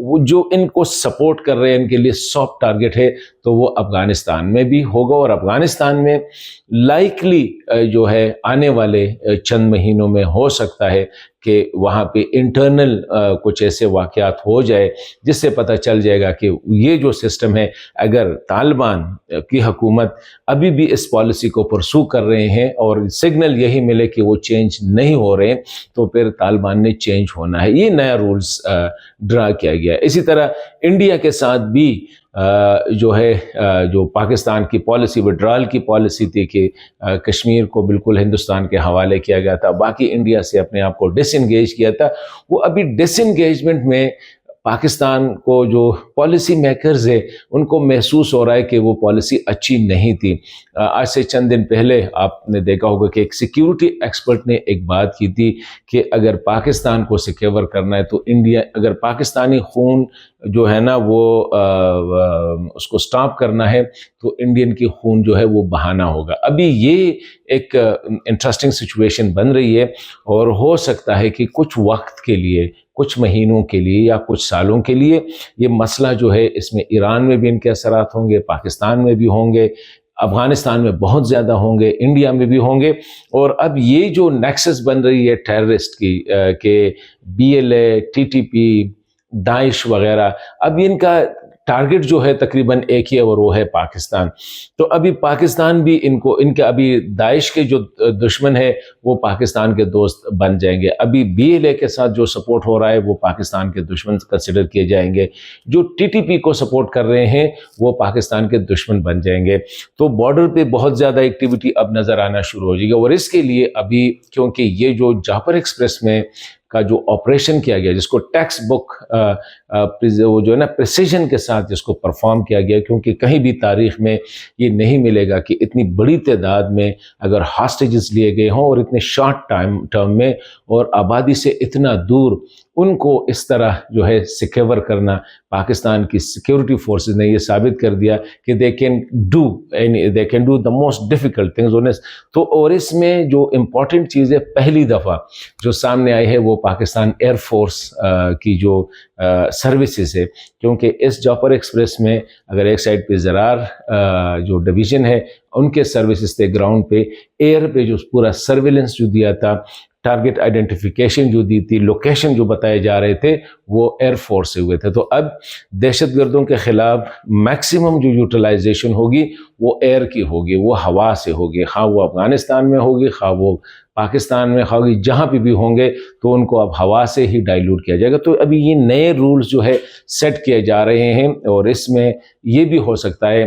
وہ جو ان کو سپورٹ کر رہے ہیں ان کے لیے سافٹ ٹارگٹ ہے تو وہ افغانستان میں بھی ہوگا، اور افغانستان میں لائکلی جو ہے آنے والے چند مہینوں میں ہو سکتا ہے کہ وہاں پہ انٹرنل کچھ ایسے واقعات ہو جائے جس سے پتہ چل جائے گا کہ یہ جو سسٹم ہے، اگر طالبان کی حکومت ابھی بھی اس پالیسی کو پرسو کر رہے ہیں اور سگنل یہی ملے کہ وہ چینج نہیں ہو رہے ہیں تو پھر طالبان نے چینج ہونا ہے۔ یہ نیا رولز ڈرا کیا گیا ہے۔ اسی طرح انڈیا کے ساتھ بھی جو ہے جو پاکستان کی پالیسی وڈرال کی پالیسی تھی کہ کشمیر کو بالکل ہندوستان کے حوالے کیا گیا تھا، باقی انڈیا سے اپنے آپ کو ڈس انگیج کیا تھا، وہ ابھی ڈس انگیجمنٹ میں پاکستان کو جو پالیسی میکرز ہے ان کو محسوس ہو رہا ہے کہ وہ پالیسی اچھی نہیں تھی۔ آج سے چند دن پہلے آپ نے دیکھا ہوگا کہ ایک سیکیورٹی ایکسپرٹ نے ایک بات کی تھی کہ اگر پاکستان کو سیکیور کرنا ہے تو انڈیا، اگر پاکستانی خون جو ہے نا وہ اس کو سٹاپ کرنا ہے تو انڈین کی خون جو ہے وہ بہانا ہوگا۔ ابھی یہ ایک انٹرسٹنگ سچویشن بن رہی ہے اور ہو سکتا ہے کہ کچھ وقت کے لیے، کچھ مہینوں کے لیے یا کچھ سالوں کے لیے یہ مسئلہ جو ہے اس میں ایران میں بھی ان کے اثرات ہوں گے، پاکستان میں بھی ہوں گے، افغانستان میں بہت زیادہ ہوں گے، انڈیا میں بھی ہوں گے۔ اور اب یہ جو نیکسس بن رہی ہے ٹیررسٹ کی کہ B L A, T T P, داعش وغیرہ، اب ان کا ٹارگٹ جو ہے تقریباً ایک ہی اور وہ ہے پاکستان۔ تو ابھی پاکستان بھی ان کے ابھی داعش کے جو دشمن ہے وہ پاکستان کے دوست بن جائیں گے، ابھی بی ایل اے کے ساتھ جو سپورٹ ہو رہا ہے وہ پاکستان کے دشمن کنسیڈر کیے جائیں گے، جو ٹی ٹی پی کو سپورٹ کر رہے ہیں وہ پاکستان کے دشمن بن جائیں گے۔ تو بارڈر پہ بہت زیادہ ایکٹیویٹی اب نظر آنا شروع ہو جائے گی، اور اس کے لیے ابھی کیونکہ یہ جو جعفر ایکسپریس میں کا جو آپریشن کیا گیا، جس کو ٹیکسٹ بک وہ جو ہے نا پریسیجن کے ساتھ جس کو پرفارم کیا گیا، کیونکہ کہیں بھی تاریخ میں یہ نہیں ملے گا کہ اتنی بڑی تعداد میں اگر ہاسٹیجز لیے گئے ہوں اور اتنے شارٹ ٹرم میں اور آبادی سے اتنا دور، ان کو اس طرح جو ہے سیکیور کرنا، پاکستان کی سیکیورٹی فورسز نے یہ ثابت کر دیا کہ they can do the most difficult things۔ تو اور اس میں جو امپورٹنٹ چیز ہے، پہلی دفعہ جو سامنے آئی ہے وہ پاکستان ایئر فورس کی جو سروسز ہے، کیونکہ اس جعفر ایکسپریس میں اگر ایک سائڈ پہ زرار جو ڈویژن ہے ان کے سروسز تھے گراؤنڈ پہ، ایئر پہ جو پورا سرویلنس جو دیا تھا، ٹارگٹ آئیڈینٹیفیکیشن جو دی تھی، لوکیشن جو بتائے جا رہے تھے وہ ایئر فورس سے ہوئے تھے۔ تو اب دہشت گردوں کے خلاف میکسیمم جو یوٹیلائزیشن ہوگی وہ ایئر کی ہوگی، وہ ہوا سے ہوگی، خواہ وہ افغانستان میں ہوگی، خواہ وہ پاکستان میں ہوگی، جہاں پہ بھی ہوں گے تو ان کو اب ہوا سے ہی ڈائیلوٹ کیا جائے گا۔ تو ابھی یہ نئے رولز جو ہے سیٹ کیے جا رہے ہیں، اور اس میں یہ بھی ہو سکتا ہے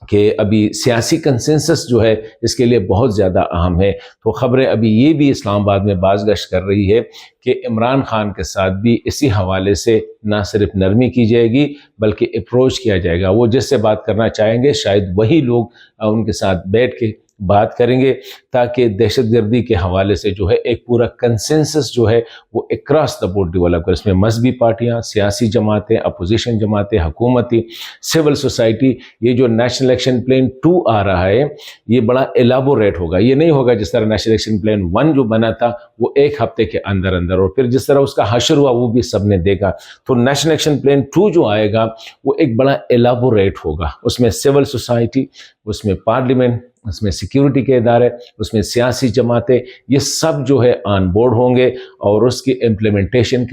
کہ ابھی سیاسی کنسنسس جو ہے اس کے لیے بہت زیادہ اہم ہے۔ تو خبریں ابھی یہ بھی اسلام آباد میں بازگشت کر رہی ہے کہ عمران خان کے ساتھ بھی اسی حوالے سے نہ صرف نرمی کی جائے گی بلکہ اپروچ کیا جائے گا، وہ جس سے بات کرنا چاہیں گے شاید وہی لوگ ان کے ساتھ بیٹھ کے بات کریں گے، تاکہ دہشت گردی کے حوالے سے جو ہے ایک پورا کنسنسس جو ہے وہ اکراس دا بورڈ ڈیولپ کر، اس میں مذہبی پارٹیاں، سیاسی جماعتیں، اپوزیشن جماعتیں، حکومتی، سول سوسائٹی۔ یہ جو نیشنل ایکشن پلان 2 آ رہا ہے یہ بڑا ایلابوریٹ ہوگا، یہ نہیں ہوگا جس طرح نیشنل ایکشن پلان 1 جو بنا تھا وہ ایک ہفتے کے اندر اور پھر جس طرح اس کا حشر ہوا وہ بھی سب نے دیکھا۔ تو نیشنل ایکشن پلان 2 جو آئے گا وہ ایک بڑا ایلابوریٹ ہوگا، اس میں سول سوسائٹی، اس میں پارلیمنٹ، اس میں سیکیورٹی کے ادارے، اس میں سیاسی جماعتیں، یہ سب جو ہے آن بورڈ ہوں گے، اور اس کی امپلیمنٹیشن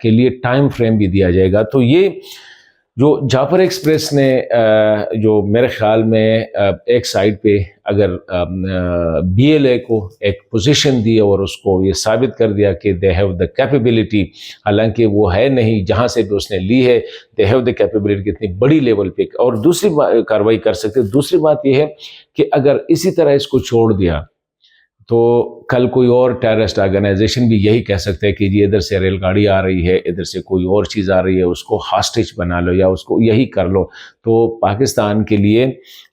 کے لیے ٹائم فریم بھی دیا جائے گا۔ تو یہ جو جعفر ایکسپریس نے جو میرے خیال میں ایک سائڈ پہ اگر بی ایل اے کو ایک پوزیشن دی اور اس کو یہ ثابت کر دیا کہ دے ہیو دا کیپیبلٹی، حالانکہ وہ ہے نہیں، جہاں سے بھی اس نے لی ہے دے ہیو دا کیپیبلٹی کتنی بڑی لیول پہ، اور دوسری کارروائی کر سکتے۔ دوسری بات یہ ہے کہ اگر اسی طرح اس کو چھوڑ دیا تو کل کوئی اور ٹیررسٹ آرگنائزیشن بھی یہی کہہ سکتے ہیں کہ جی ادھر سے ریل گاڑی آ رہی ہے، ادھر سے کوئی اور چیز آ رہی ہے، اس کو ہاسٹیج بنا لو یا اس کو یہی کر لو۔ تو پاکستان کے لیے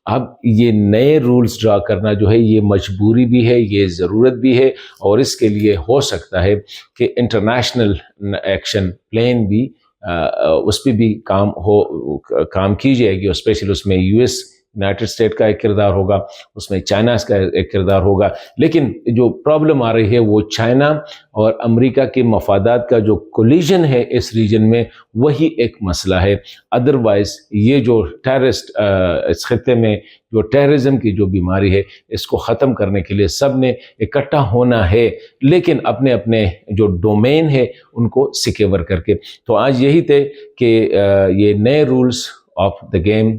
اب یہ نئے رولز ڈرا کرنا جو ہے یہ مجبوری بھی ہے، یہ ضرورت بھی ہے، اور اس کے لیے ہو سکتا ہے کہ انٹرنیشنل ایکشن پلان بھی اس پہ بھی کام کی جائے گی، اور اسپیشل اس میں یو ایس یونائٹڈ اسٹیٹ کا ایک کردار ہوگا، اس میں چائنا کا ایک کردار ہوگا، لیکن جو پرابلم آ رہی ہے وہ چائنا اور امریکہ کے مفادات کا جو کولیجن ہے اس ریجن میں، وہی ایک مسئلہ ہے۔ ادروائز یہ جو ٹیررسٹ اس خطے میں جو ٹیررزم کی جو بیماری ہے، اس کو ختم کرنے کے لیے سب نے اکٹھا ہونا ہے، لیکن اپنے اپنے جو ڈومین ہے ان کو سیکیور کر کے۔ تو آج یہی تھے کہ یہ نئے رولز آف دا گیم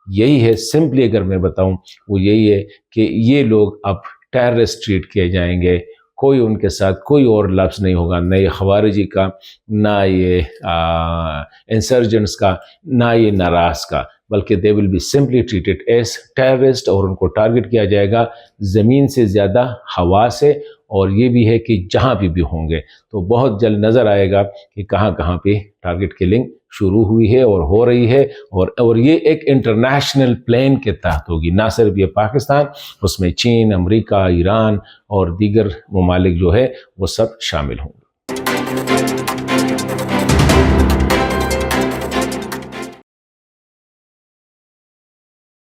یہی ہے، سمپلی اگر میں بتاؤں وہ یہی ہے کہ یہ لوگ اب ٹیررسٹ ٹریٹ کیے جائیں گے، کوئی ان کے ساتھ کوئی اور لفظ نہیں ہوگا، نہ یہ خوارجی کا، نہ یہ انسرجنٹس کا، نہ یہ ناراض کا، بلکہ they will be simply treated as terrorist، اور ان کو ٹارگٹ کیا جائے گا زمین سے زیادہ ہوا سے، اور یہ بھی ہے کہ جہاں بھی ہوں گے تو بہت جلد نظر آئے گا کہ کہاں کہاں پہ ٹارگٹ کلنگ شروع ہوئی ہے اور ہو رہی ہے، اور یہ ایک انٹرنیشنل پلان کے تحت ہوگی، نہ صرف یہ پاکستان، اس میں چین، امریکہ، ایران اور دیگر ممالک جو ہے وہ سب شامل ہوں گے۔